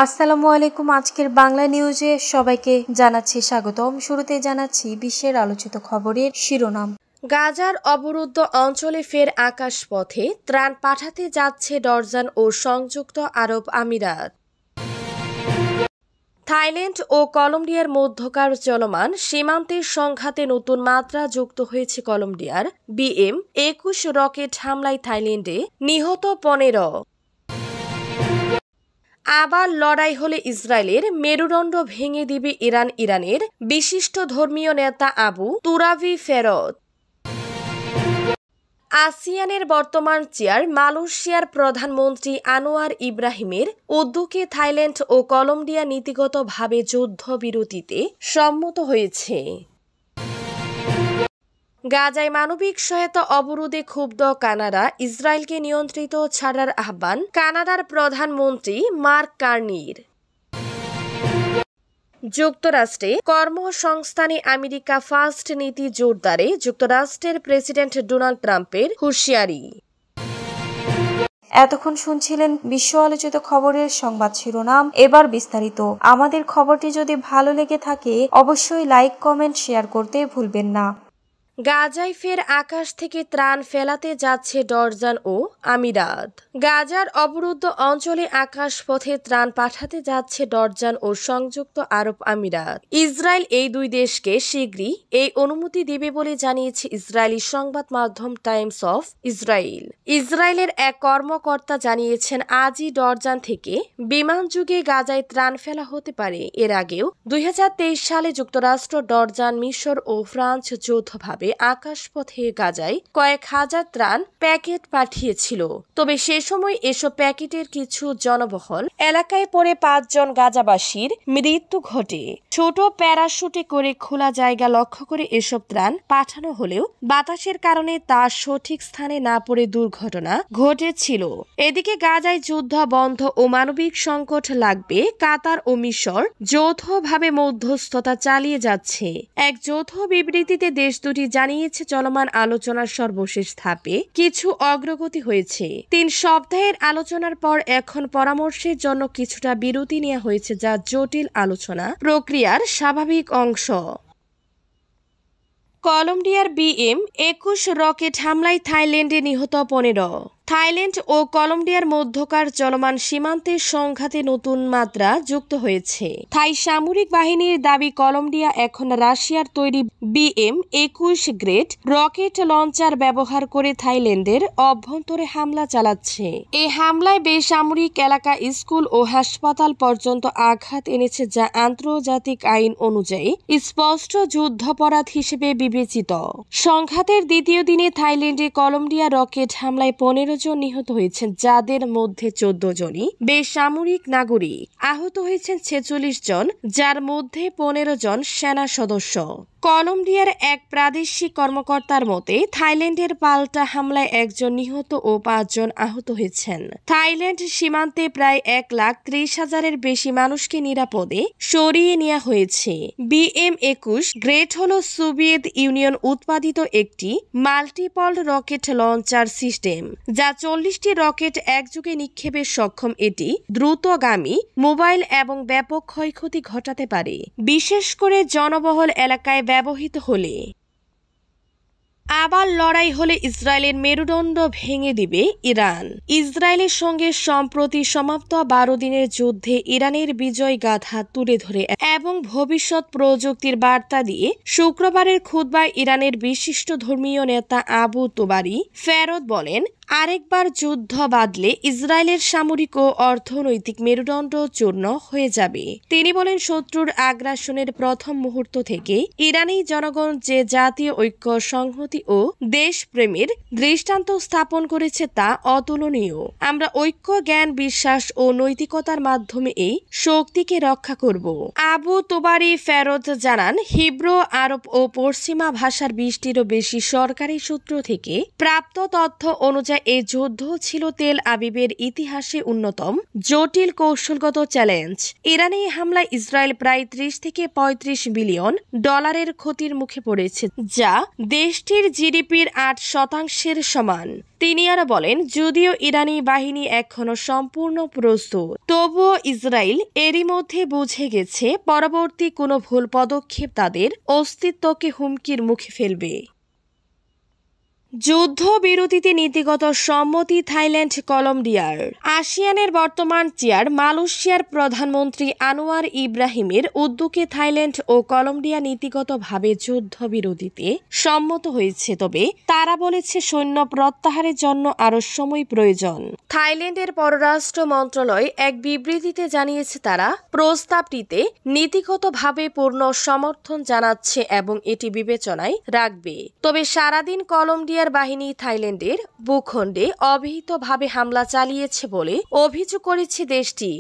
আসসালামু আলাইকুম। আজকের বাংলা নিউজে সবাইকে জানাচ্ছি স্বাগতম। শুরুতে জানাচ্ছি বিশ্বের আলোচিত খবরের শিরোনাম। গাজার অবরুদ্ধ অঞ্চলে ফের আকাশপথে ত্রাণ পাঠাতে যাচ্ছে জর্ডান ও সংযুক্ত আরব আমিরাত। থাইল্যান্ড ও কলম্বিয়ার মধ্যকার চলমান সীমান্তের সংঘাতে নতুন মাত্রা যুক্ত হয়েছে। কলম্বিয়ার BM-21 রকেট হামলায় থাইল্যান্ডে নিহত 15। আবার লড়াই হলে ইসরায়েলের মেরুদণ্ড ভেঙে দিবে ইরান। ইরানের বিশিষ্ট ধর্মীয় নেতা আবু তুরাবি ফেরত। আসিয়ানের বর্তমান চেয়ার মালয়েশিয়ার প্রধানমন্ত্রী আনোয়ার ইব্রাহিমের উদ্যোগে থাইল্যান্ড ও কলম্বিয়া নীতিগতভাবে যুদ্ধবিরতিতে সম্মত হয়েছে। গাজায় মানবিক সহায়তা অবরোধে ক্ষুব্ধ কানাডা, ইসরায়েলকে নিয়ন্ত্রিত ছাড়ার আহ্বান কানাডার প্রধানমন্ত্রী মার্ক কার্নির। যুক্তরাষ্ট্রে কর্মসংস্থানে আমেরিকা ফার্স্ট নীতি জোরদারে যুক্তরাষ্ট্রের প্রেসিডেন্ট ডোনাল্ড ট্রাম্পের হুঁশিয়ারি। এতক্ষণ শুনছিলেন বিশ্ব আলোচিত খবরের সংবাদ শিরোনাম। এবার বিস্তারিত। আমাদের খবরটি যদি ভালো লেগে থাকে অবশ্যই লাইক, কমেন্ট, শেয়ার করতে ভুলবেন না। গাজায় ফের আকাশ থেকে ত্রাণ ফেলাতে যাচ্ছে জর্ডান ও আমিরাত। গাজার অবরুদ্ধ অঞ্চলে আকাশপথে ত্রাণ পাঠাতে যাচ্ছে জর্ডান ও সংযুক্ত আরব আমিরাত। ইসরায়েল এই দুই দেশকে শীঘ্রই এই অনুমতি দেবে বলে জানিয়েছে ইসরায়েলি সংবাদ মাধ্যম টাইমস অফ ইসরায়েল। ইসরায়েলের এক কর্মকর্তা জানিয়েছেন, আজই জর্ডান থেকে বিমানযোগে গাজায় ত্রাণ ফেলা হতে পারে। এর আগেও 2023 সালে যুক্তরাষ্ট্র, জর্ডান, মিশর ও ফ্রান্স যৌথভাবে আকাশপথে গাজায় কয়েক হাজার ত্রাণ প্যাকেট পাঠিয়েছিল। তবে সে সময় এসব প্যাকেটের কিছু জনবহুল এলাকায় পড়ে 5 জন গাজাবাসীর মৃত্যু ঘটে। ছোট প্যারাশুটে করে খোলা জায়গা লক্ষ্য করে এসব ত্রাণ পাঠানো হলেও বাতাসের কারণে তা সঠিক স্থানে না পড়ে দুর্ঘটনা ঘটেছিল। এদিকে গাজায় যুদ্ধ বন্ধ ও মানবিক সংকট লাগবে কাতার ও মিশর যৌথভাবে মধ্যস্থতা চালিয়ে যাচ্ছে। এক যৌথ বিবৃতিতে দেশ দুটি জানিয়েছে, চলমান আলোচনার সর্বশেষ ধাপে কিছু অগ্রগতি হয়েছে। 3 সপ্তাহের আলোচনার পর এখন পরামর্শের জন্য কিছুটা বিরতি নেওয়া হয়েছে, যা জটিল আলোচনা প্রক্রিয়ার স্বাভাবিক অংশ। কলম্বিয়ার BM-21 রকেট হামলায় থাইল্যান্ডে নিহত 15। থাইল্যান্ড ও কলম্বিয়ার মধ্যকার চলমান সীমান্তের সংঘাতে নতুন মাত্রা যুক্ত হয়েছে। থাই সামরিক বাহিনীর দাবি, কলম্বিয়া এখন রাশিয়ার তৈরি BM-21 গ্রেড রকেট লঞ্চার ব্যবহার করে থাইল্যান্ডের অভ্যন্তরে হামলা চালাচ্ছে। এই হামলায় বেসামরিক এলাকা, স্কুল ও হাসপাতাল পর্যন্ত আঘাত এনেছে, যা আন্তর্জাতিক আইন অনুযায়ী স্পষ্ট যুদ্ধাপরাধ হিসেবে বিবেচিত। সংঘাতের দ্বিতীয় দিনে থাইল্যান্ডে কলম্বিয়া রকেট হামলায় 15 জন নিহত হয়েছেন, যাদের মধ্যে 14 জনই বেসামরিক নাগরিক। আহত হয়েছেন 46 জন, যার মধ্যে 15 জন সেনা সদস্য। কলম্বিয়ার এক প্রাদেশিক কর্মকর্তার মতে, থাইল্যান্ডের পাল্টা হামলায় 1 জন নিহত ও 5 জন আহত হয়েছেন। থাইল্যান্ড সীমান্তে প্রায় 1,30,000-এর বেশি মানুষকে নিরাপদে সরিয়ে নেওয়া হয়েছে। BM-21 গ্রেড হল সোভিয়েত ইউনিয়ন উৎপাদিত একটি মাল্টিপল রকেট লঞ্চার সিস্টেম, যা 40টি রকেট একযোগে নিক্ষেপে সক্ষম। এটি দ্রুতগামী, মোবাইল এবং ব্যাপক ক্ষয়ক্ষতি ঘটাতে পারে, বিশেষ করে জনবহুল এলাকায় ব্যবহৃত হলে। আবার লড়াই হলে ইসরায়েলের মেরুদণ্ড ভেঙে দিবে ইরান। ইসরায়েলের সঙ্গে সম্প্রতি সমাপ্ত 12 দিনের যুদ্ধে ইরানের বিজয় গাথা তুলে ধরে এবং ভবিষ্যৎ প্রযুক্তির বার্তা দিয়ে শুক্রবারের খুতবায় ইরানের বিশিষ্ট ধর্মীয় নেতা আবু তুবারি ফেরত বলেন, আরেকবার যুদ্ধ বাঁধলে ইসরায়েলের সামরিক ও অর্থনৈতিক মেরুদণ্ড চূর্ণ হয়ে যাবে। তিনি বলেন, শত্রুর আগ্রাসনের প্রথম মুহূর্ত থেকে ইরানি জনগণ যে জাতীয় ঐক্য, সংহতি ও দেশপ্রেমের দৃষ্টান্ত স্থাপন করেছে তা অতুলনীয়। আমরা ঐক্য, জ্ঞান, বিশ্বাস ও নৈতিকতার মাধ্যমে এই শক্তিকে রক্ষা করব। আবু তুবারি ফেরত জানান, হিব্রু, আরব ও পশ্চিমা ভাষার 20টিরও বেশি সরকারি সূত্র থেকে প্রাপ্ত তথ্য অনুযায়ী এই যুদ্ধ ছিল তেল আবিবের ইতিহাসে অন্যতম জটিল কৌশলগত চ্যালেঞ্জ। ইরানি হামলায় ইসরায়েল প্রায় 30 থেকে 35 বিলিয়ন ডলারের ক্ষতির মুখে পড়েছে, যা দেশটির জিডিপির 8% সমান। তিনি আরো বলেন, যদিও ইরানি বাহিনী এখনো সম্পূর্ণ প্রস্তুত, তবুও ইসরায়েল এরই মধ্যে বুঝে গেছে পরবর্তী কোনো ভুল পদক্ষেপ তাদের অস্তিত্বকে হুমকির মুখে ফেলবে। যুদ্ধবিরতিতে নীতিগত সম্মতি থাইল্যান্ড কলম্বিয়ার। আসিয়ানের বর্তমান চেয়ার মালয়েশিয়ার প্রধানমন্ত্রী আনোয়ার ইব্রাহিমের উদ্যোগে থাইল্যান্ড ও কলম্বিয়া নীতিগতভাবে যুদ্ধবিরতিতে সম্মত হয়েছে, তবে তারা বলেছে সৈন্য প্রত্যাহারের জন্য আরও সময় প্রয়োজন। থাইল্যান্ডের পররাষ্ট্র মন্ত্রণালয় এক বিবৃতিতে জানিয়েছে তারা প্রস্তাবটিতে নীতিগতভাবে পূর্ণ সমর্থন জানাচ্ছে এবং এটি বিবেচনায় রাখবে। তবে সারাদিন কলম্বিয়ার বাহিনী থাইল্যান্ডের ভূখণ্ডে অবিহিতভাবে হামলা চালিয়েছে বলে অভিযোগ করেছে দেশটি।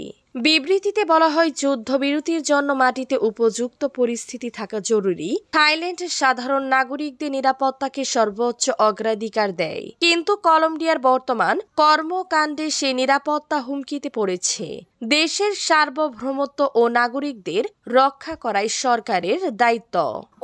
বিবৃতিতে বলা হয়, যুদ্ধবিরতির জন্য মাটিতে উপযুক্ত পরিস্থিতি থাকা জরুরি। থাইল্যান্ড সাধারণ নাগরিকদের নিরাপত্তাকে সর্বোচ্চ অগ্রাধিকার দেয়, কিন্তু কলম্বিয়ার বর্তমান কর্মকাণ্ডে সে নিরাপত্তা হুমকিতে পড়েছে। দেশের সার্বভৌমত্ব ও নাগরিকদের রক্ষা করাই সরকারের দায়িত্ব।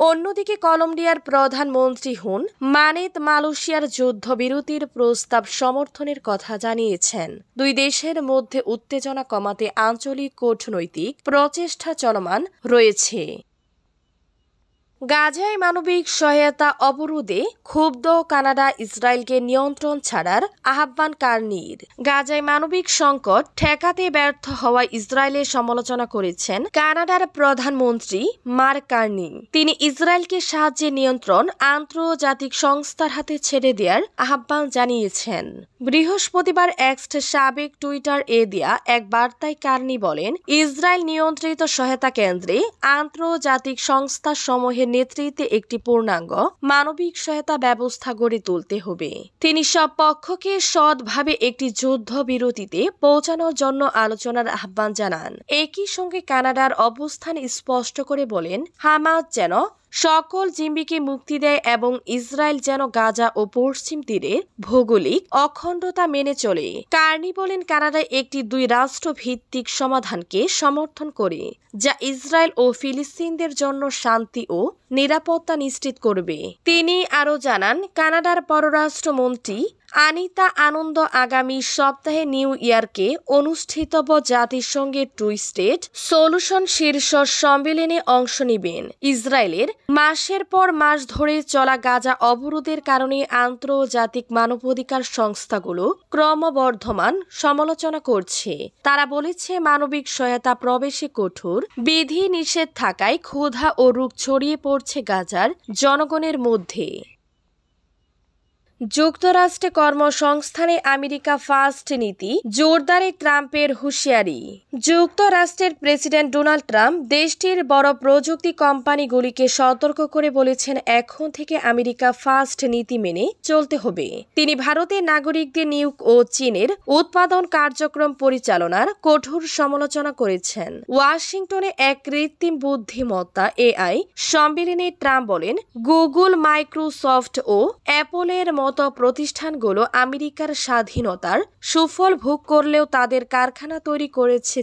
অন্যদিকে কলম্বিয়ার প্রধানমন্ত্রী হুন মানেত মালয়েশিয়ার যুদ্ধবিরতির প্রস্তাব সমর্থনের কথা জানিয়েছেন। দুই দেশের মধ্যে উত্তেজনা কমাতে আঞ্চলিক কূটনৈতিক প্রচেষ্টা চলমান রয়েছে। গাজায় মানবিক সহায়তা অবরোধে ক্ষুব্ধ কানাডা ইসরায়েলকে নিয়ন্ত্রণ ছাড়ার আহ্বান কার্নির। গাজায় মানবিক সংকট ঠেকাতে ব্যর্থ হওয়া ইসরায়েলের সমালোচনা করেছেন কানাডার প্রধানমন্ত্রী মার্ক কার্নি। তিনি ইসরায়েলকে সাহায্যের নিয়ন্ত্রণ আন্তর্জাতিক সংস্থার হাতে ছেড়ে দেওয়ার আহ্বান জানিয়েছেন। বৃহস্পতিবার এক্স সাবেক টুইটার দেয়া এক বার্তায় কার্নি বলেন, ইসরায়েল নিয়ন্ত্রিত সহায়তা কেন্দ্রে আন্তর্জাতিক সংস্থা সমূহের নেতৃত্বে একটি পূর্ণাঙ্গ মানবিক সহায়তা ব্যবস্থা গড়ে তুলতে হবে। তিনি সব পক্ষকে সৎভাবে একটি যুদ্ধবিরতিতে পৌঁছানোর জন্য আলোচনার আহ্বান জানান। একই সঙ্গে কানাডার অবস্থান স্পষ্ট করে বলেন, হামাস যেন সকল জিম্মিকে মুক্তি দেয় এবং ইসরায়েল যেন গাজা ও পশ্চিম তীরের ভৌগোলিক অখণ্ডতা মেনে চলে। কার্নি বলেন, কানাডা একটি দুই রাষ্ট্র ভিত্তিক সমাধানকে সমর্থন করে, যা ইসরায়েল ও ফিলিস্তিনদের জন্য শান্তি ও নিরাপত্তা নিশ্চিত করবে। তিনি আরও জানান, কানাডার পররাষ্ট্রমন্ত্রী আনিতা আনন্দ আগামী সপ্তাহে নিউ ইয়র্কে অনুষ্ঠিতব্য জাতিসংঘের টু স্টেট সলিউশন শীর্ষ সম্মেলনে অংশ নেবেন। ইসরায়েলের মাসের পর মাস ধরে চলা গাজা অবরোধের কারণে আন্তর্জাতিক মানবাধিকার সংস্থাগুলো ক্রমবর্ধমান সমালোচনা করছে। তারা বলেছে, মানবিক সহায়তা প্রবেশে কঠোর বিধি নিষেধ থাকায় ক্ষুধা ও রোগ ছড়িয়ে পড়ছে গাজার জনগণের মধ্যে। যুক্তরাষ্ট্রে কর্মসংস্থানে আমেরিকা ফার্স্ট নীতি জোরদারে ট্রাম্পের হুঁশিয়ারি। যুক্তরাষ্ট্রের প্রেসিডেন্ট ডোনাল্ড ট্রাম্প দেশটির বড় প্রযুক্তি কোম্পানিগুলিকে সতর্ক করে বলেছেন, এখন থেকে আমেরিকা ফার্স্ট নীতি মেনে চলতে হবে। তিনি ভারতের নাগরিকদের নিয়োগ ও চীনের উৎপাদন কার্যক্রম পরিচালনার কঠোর সমালোচনা করেছেন। ওয়াশিংটনে এক কৃত্রিম বুদ্ধিমত্তা এআই সম্মেলনে ট্রাম্প বলেন, গুগল, মাইক্রোসফট ও অ্যাপলের মতো প্রতিষ্ঠানগুলো আমেরিকার স্বাধীনতার সুফল ভোগ করলেও তাদের কারখানা তৈরি করেছে